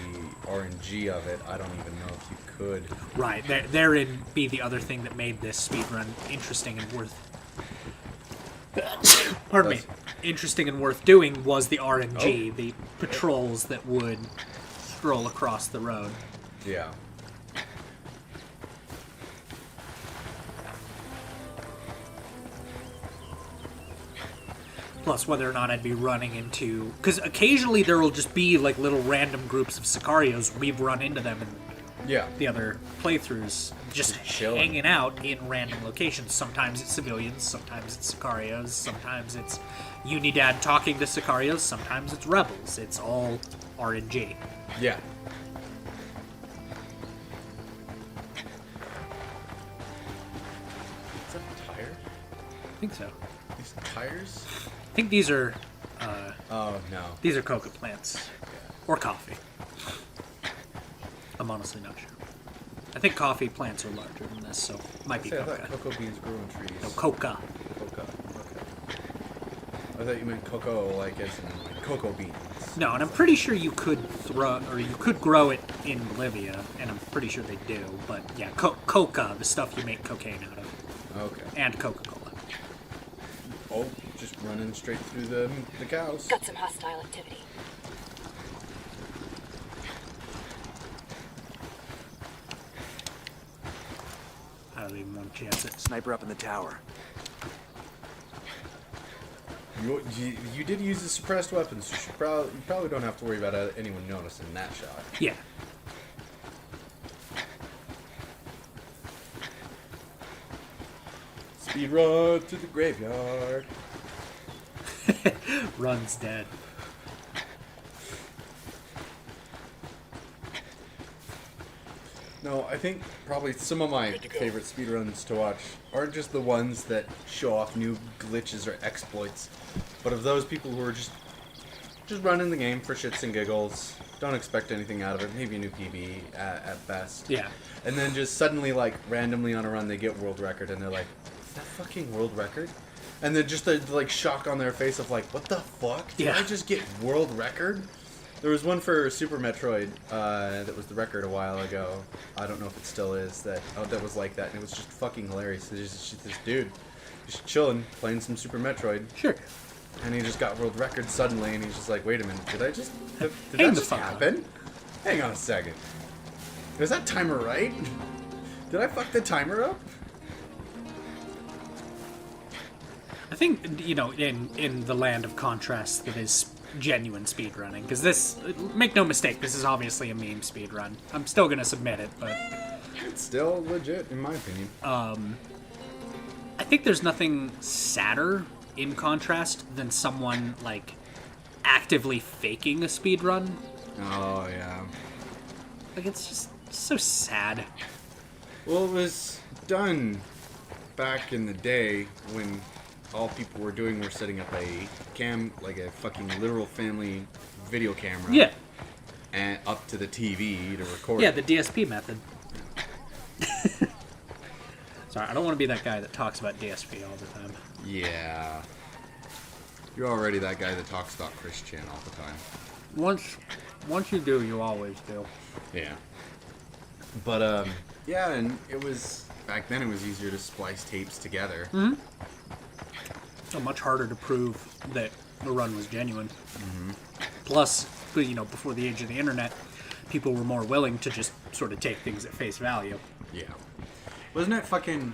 RNG of it, I don't even know if you could. Right, therein be the other thing that made this speedrun interesting and worth... Pardon me. Interesting and worth doing was the RNG, the patrols that would stroll across the road. Yeah. Plus whether or not I'd be running into... Because occasionally there will just be like little random groups of Sicarios. We've run into them in Yeah. the other playthroughs, just chilling. hanging out in random locations. Sometimes it's civilians, sometimes it's Sicarios, sometimes it's Unidad talking to Sicarios, sometimes it's rebels. It's all RNG. Yeah. Is that a tire? I think so. These tires? I think these are Oh, no. these are coca plants or coffee. I'm honestly not sure. I think coffee plants are larger than this, so it might be See, I coca. thought cocoa beans grew in trees. No, coca. Coca. Okay. I thought you meant cocoa, like as in like cocoa beans. No, and I'm pretty sure you could grow it in Bolivia, and I'm pretty sure they do. But yeah, coca, the stuff you make cocaine out of, Okay. and Coca-Cola. Oh, just running straight through the cows. Got some hostile activity. I don't even want to chance it. Sniper up in the tower. You did use the suppressed weapons, so you probably don't have to worry about anyone noticing that shot. Yeah. Speed run to the graveyard. Run's dead. No, I think probably some of my favorite speedruns to watch aren't just the ones that show off new glitches or exploits, but of those people who are just running the game for shits and giggles, don't expect anything out of it, maybe a new PB at best. Yeah. And then just suddenly, like, randomly on a run, they get world record, and they're like, is that fucking world record? And then just the, like, shock on their face of, like, what the fuck? Did Yeah. I just get world record? There was one for Super Metroid that was the record a while ago. I don't know if it still is, that was like that, and it was just fucking hilarious. There's just this dude just chilling, playing some Super Metroid, Sure. and he just got world record suddenly, and he's just like, wait a minute, did that Hang the just fuck up. happen? Hang on a second. Is that timer right? Did I fuck the timer up? I think, you know, in the land of contrast that is genuine speedrunning, because this, make no mistake, this is obviously a meme speedrun. I'm still going to submit it, but It's still legit, in my opinion. I think there's nothing sadder in contrast than someone, like, actively faking a speedrun. Oh, yeah. Like, it's just so sad. Well, it was done back in the day when all people were doing were setting up a like a fucking literal family video camera. Yeah. And up to the TV to record. Yeah, the DSP method. Sorry, I don't want to be that guy that talks about DSP all the time. Yeah. You're already that guy that talks about Christian all the time. Once you do, you always do. Yeah. But, yeah, and it was, back then it was easier to splice tapes together. So much harder to prove that the run was genuine. Plus, before the age of the internet, people were more willing to just sort of take things at face value. Yeah. Wasn't it fucking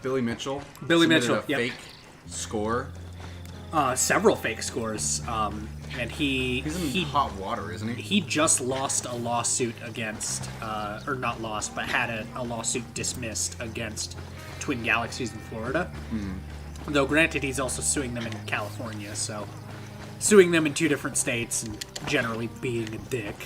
Billy Mitchell? Billy submitted Mitchell, a fake score. Several fake scores, and He's in hot water, isn't he? he just lost a lawsuit against, or not lost, but had a lawsuit dismissed against Twin Galaxies in Florida. Though, granted, he's also suing them in California, so suing them in 2 different states and generally being a dick.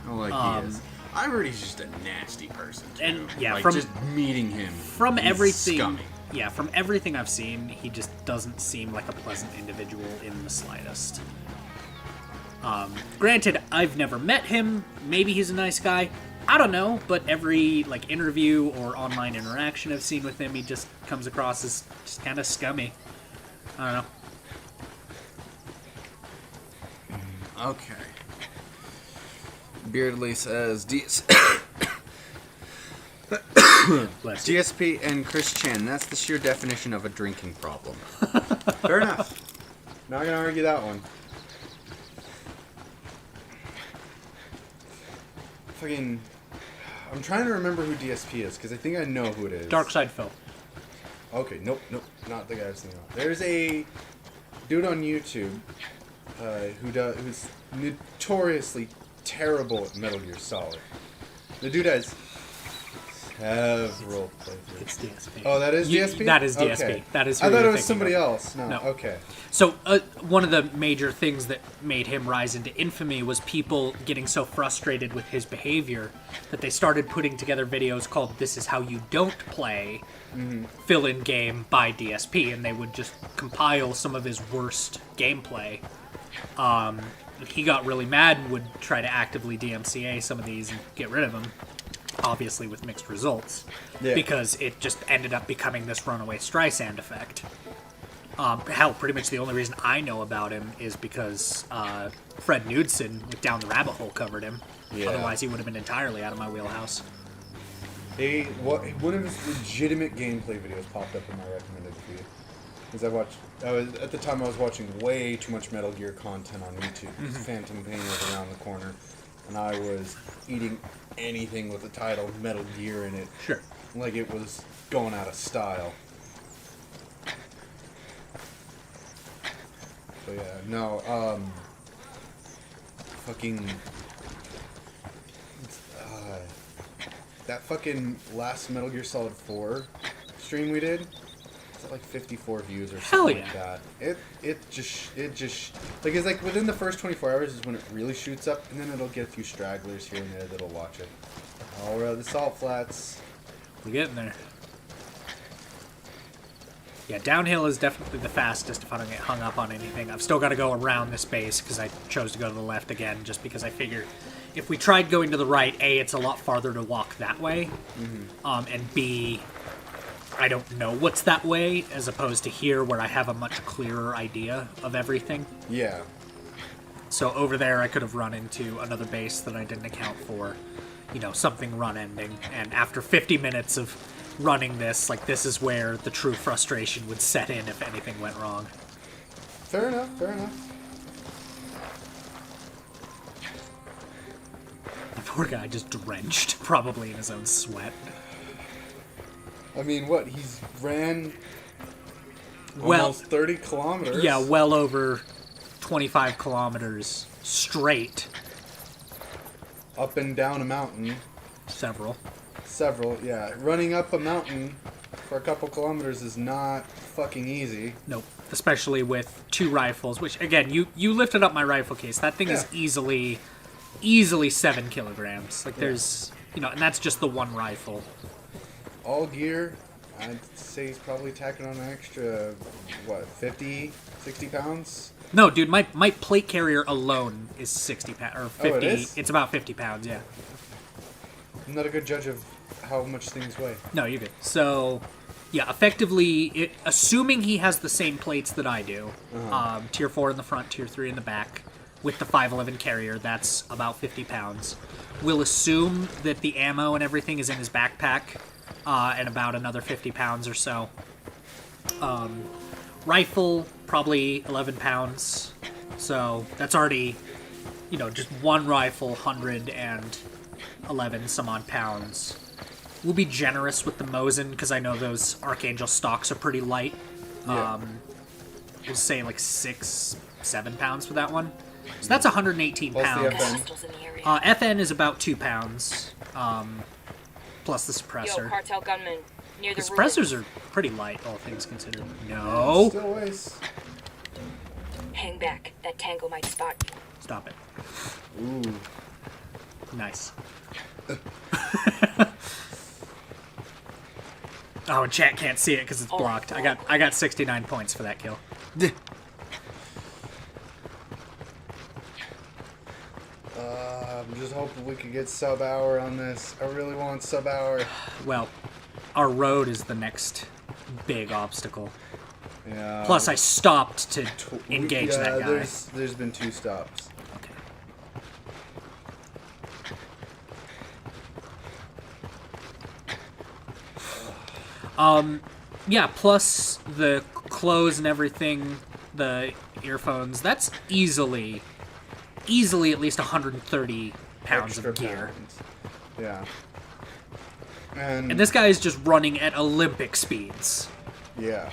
Oh, like he is. I heard he's just a nasty person, too. And, yeah, like, from- just meeting him. From he's everything, scummy. yeah, from everything I've seen, he just doesn't seem like a pleasant individual in the slightest. Granted, I've never met him. Maybe he's a nice guy. I don't know, but every interview or online interaction I've seen with him, he just comes across as just kind of scummy. I don't know. Okay. Beardley says Bless you. DSP and Chris Chen. That's the sheer definition of a drinking problem. Fair enough. Not gonna argue that one. Fucking. I'm trying to remember who DSP is because I think I know who it is. Dark Side Phil. Okay, nope, not the guy I was thinking of. There's a dude on YouTube who's notoriously terrible at Metal Gear Solid. The dude has several playthroughs. It's DSP. Oh, that is DSP? That is DSP. Okay. That is who I thought you're it was thinking somebody of. else. No. No. Okay. So, one of the major things that made him rise into infamy was people getting so frustrated with his behavior that they started putting together videos called This Is How You Don't Play, fill-in game by DSP, and they would just compile some of his worst gameplay. He got really mad and would try to actively DMCA some of these and get rid of them, obviously with mixed results, because it just ended up becoming this runaway Streisand effect. Hell, pretty much the only reason I know about him is because Fred Knudsen with Down the Rabbit Hole covered him. Yeah. Otherwise, he would have been entirely out of my wheelhouse. One of his legitimate gameplay videos popped up in my recommended feed. Because at the time I was watching way too much Metal Gear content on YouTube. Phantom Pain was around the corner, and I was eating anything with the title Metal Gear in it. Sure. Like it was going out of style. But yeah, no, fucking, that fucking last Metal Gear Solid 4 stream we did, it's at like 54 views or something like that. It just, like, it's like within the first 24 hours is when it really shoots up, and then it'll get a few stragglers here and there that'll watch it. Oh, we're at the Salt Flats. We're getting there. Yeah, downhill is definitely the fastest if I don't get hung up on anything. I've still got to go around this base because I chose to go to the left again just because I figured if we tried going to the right, A, it's a lot farther to walk that way, and B, I don't know what's that way as opposed to here where I have a much clearer idea of everything. Yeah. So over there I could have run into another base that I didn't account for, something run ending, and after 50 minutes of running this, this is where the true frustration would set in if anything went wrong. Fair enough, fair enough. The poor guy just drenched, probably in his own sweat. I mean, what, he's ran Well, almost 30 kilometers? Yeah, well over 25 kilometers straight. Up and down a mountain. Several, yeah. Running up a mountain for a couple kilometers is not fucking easy. Nope. Especially with 2 rifles, which, again, you lifted up my rifle case. That thing is easily 7 kilograms. There's, and that's just the one rifle. All gear, I'd say he's probably tacking on an extra, 50, 60 pounds? No, dude, my plate carrier alone is 60 pounds, or 50. Oh, it is? It's about 50 pounds, yeah. I'm not a good judge of how much things weigh. No, you're good. So, yeah, effectively, assuming he has the same plates that I do, tier 4 in the front, tier 3 in the back, with the 511 carrier, that's about 50 pounds. We'll assume that the ammo and everything is in his backpack. and about another 50 pounds or so. Rifle, probably 11 pounds. So that's already, just one rifle, 111 some odd pounds. We'll be generous with the Mosin because I know those Archangel stocks are pretty light. Yeah. We'll say like 6-7 pounds for that one. So that's 118 Plus the pounds. FN. Hostiles in the area. FN is about 2 pounds. Plus the Yo, suppressor. cartel gunman. Near The the suppressors ruins. are pretty light, all things considered. No. Still weighs. Hang back. That tango might spot you. Stop it. Ooh. Nice. Oh, and chat can't see it because it's blocked. I got 69 points for that kill. I'm just hoping we could get sub-hour on this. I really want sub-hour. Well, our road is the next big obstacle. Yeah. Plus, I stopped to engage that guy. There's been 2 stops. Okay. Yeah, plus the clothes and everything, the earphones, that's easily at least 130 pounds Extra of gear. pounds. Yeah. And And this guy is just running at Olympic speeds. yeah.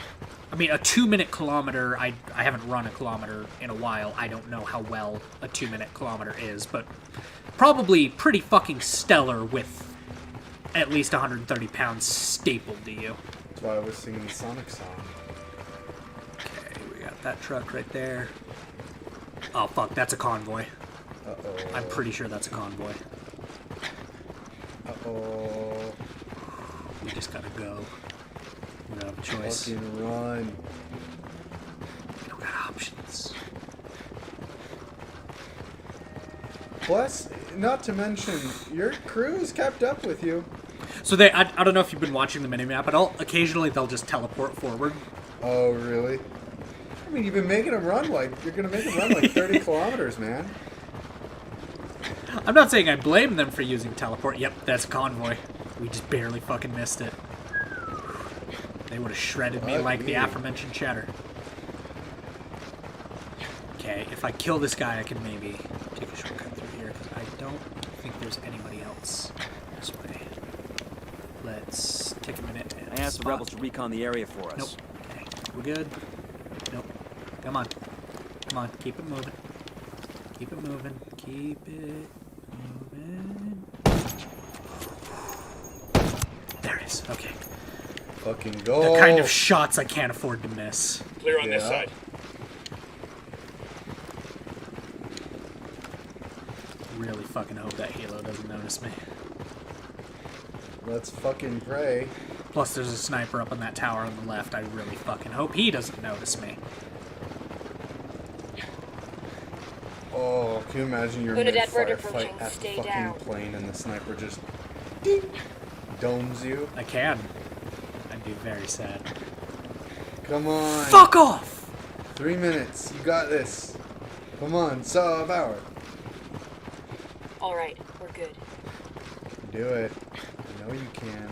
I mean, a 2-minute kilometer, I haven't run a kilometer in a while. I don't know how well a 2-minute kilometer is, but probably pretty fucking stellar with at least 130 pounds stapled to you. That's why I was singing the Sonic song. Okay, we got that truck right there. Oh, fuck, that's a convoy. Uh-oh. I'm pretty sure that's a convoy. Uh-oh. We just gotta go. We don't have a choice. Fucking run. We don't got options. Plus, not to mention, your crew's kept up with you. So I don't know if you've been watching the minimap at all. Occasionally they'll just teleport forward. Oh, really? I mean, you've been making them run you're gonna make them run like 30 kilometers, man. I'm not saying I blame them for using teleport. Yep, that's a convoy. We just barely fucking missed it. They would have shredded me like the aforementioned cheddar. Okay, if I kill this guy, I can maybe take a shortcut through here, because I don't think there's anybody else this way. Let's take a minute and I asked the spot. rebels to recon the area for us. Nope. Okay, we're good. Nope. Come on. Come on, keep it moving. Keep it moving. Keep it moving. There it is. Okay. Fucking go. The kind of shots I can't afford to miss. Clear on this Yeah. side. Really fucking hope that Halo doesn't notice me. Let's fucking pray. Plus, there's a sniper up on that tower on the left. I really fucking hope he doesn't notice me. Oh, can you imagine you're Bernadette mid-firefight approaching. at the Stay fucking down. plane and the sniper just ding, domes you? I can. I'd be very sad. Come on. Fuck off! 3 minutes. You got this. Come on, sub-hour. All right, we're good. Do it. I know you can.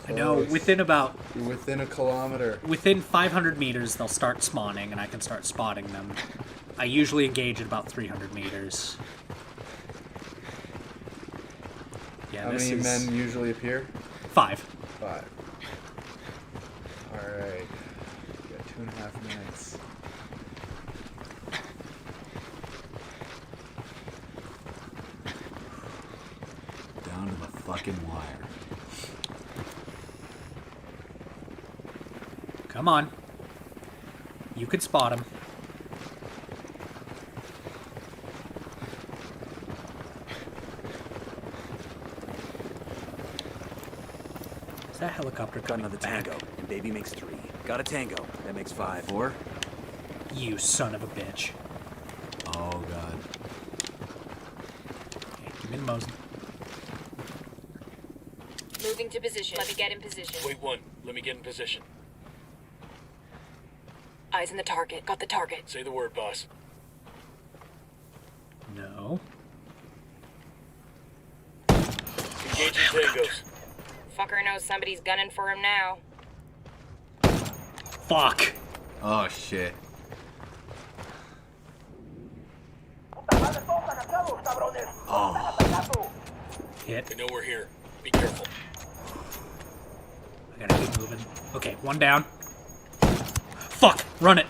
I know, Close. within You're within a kilometer. 500 meters, they'll start spawning, and I can start spotting them. I usually engage at about 300 meters. Yeah, How this many is men usually appear? 5. 5. Alright. We got 2.5 minutes. Down to the fucking wire. Come on. You can spot him. Is that helicopter Got coming another back? tango, and baby makes 3. Got a tango, that makes 5. 4? You son of a bitch. Oh god. Okay, give me the Mosin. Moving to position. Let me get in position. Wait one. Let me get in position. Eyes on the target. Got the target. Say the word, boss. No. Engaging tangos. Fucker knows somebody's gunning for him now. Fuck. Oh shit. Oh. Hit. They know we're here. Be careful. I gotta keep moving. Okay, one down. Fuck! Run it!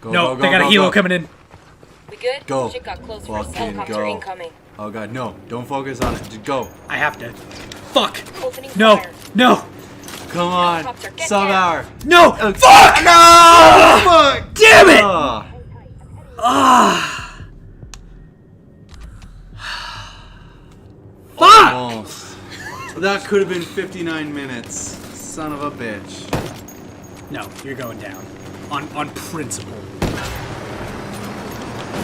Go, No, go, they got a go, helo go. coming in. We good? Go. Shit got close for a Fucking helicopter go. incoming. Oh god, no. Don't focus on it. Just go. I have to. Fuck! Opening No! fire. No! Come on. Helicopter, get Sub down. hour. No! Okay. Fuck! No! Fuck! Damn it! Oh. Ah! Fuck! Almost. That could have been 59 minutes. Son of a bitch. No, you're going down. On principle.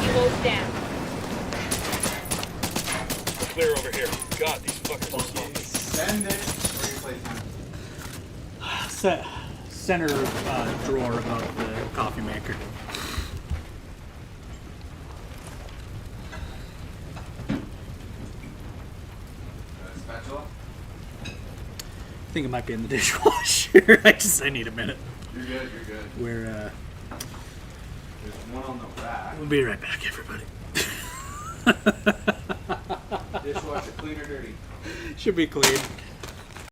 Helo's down. We're clear over here. God, these fuckers are smoking. Send it. Where you place Center drawer above the coffee maker. spatula? I think it might be in the dishwasher. I need a minute. You're good, you're good. We're There's one on the rack. we'll be right back, everybody. Dishwasher clean or dirty? Should be clean.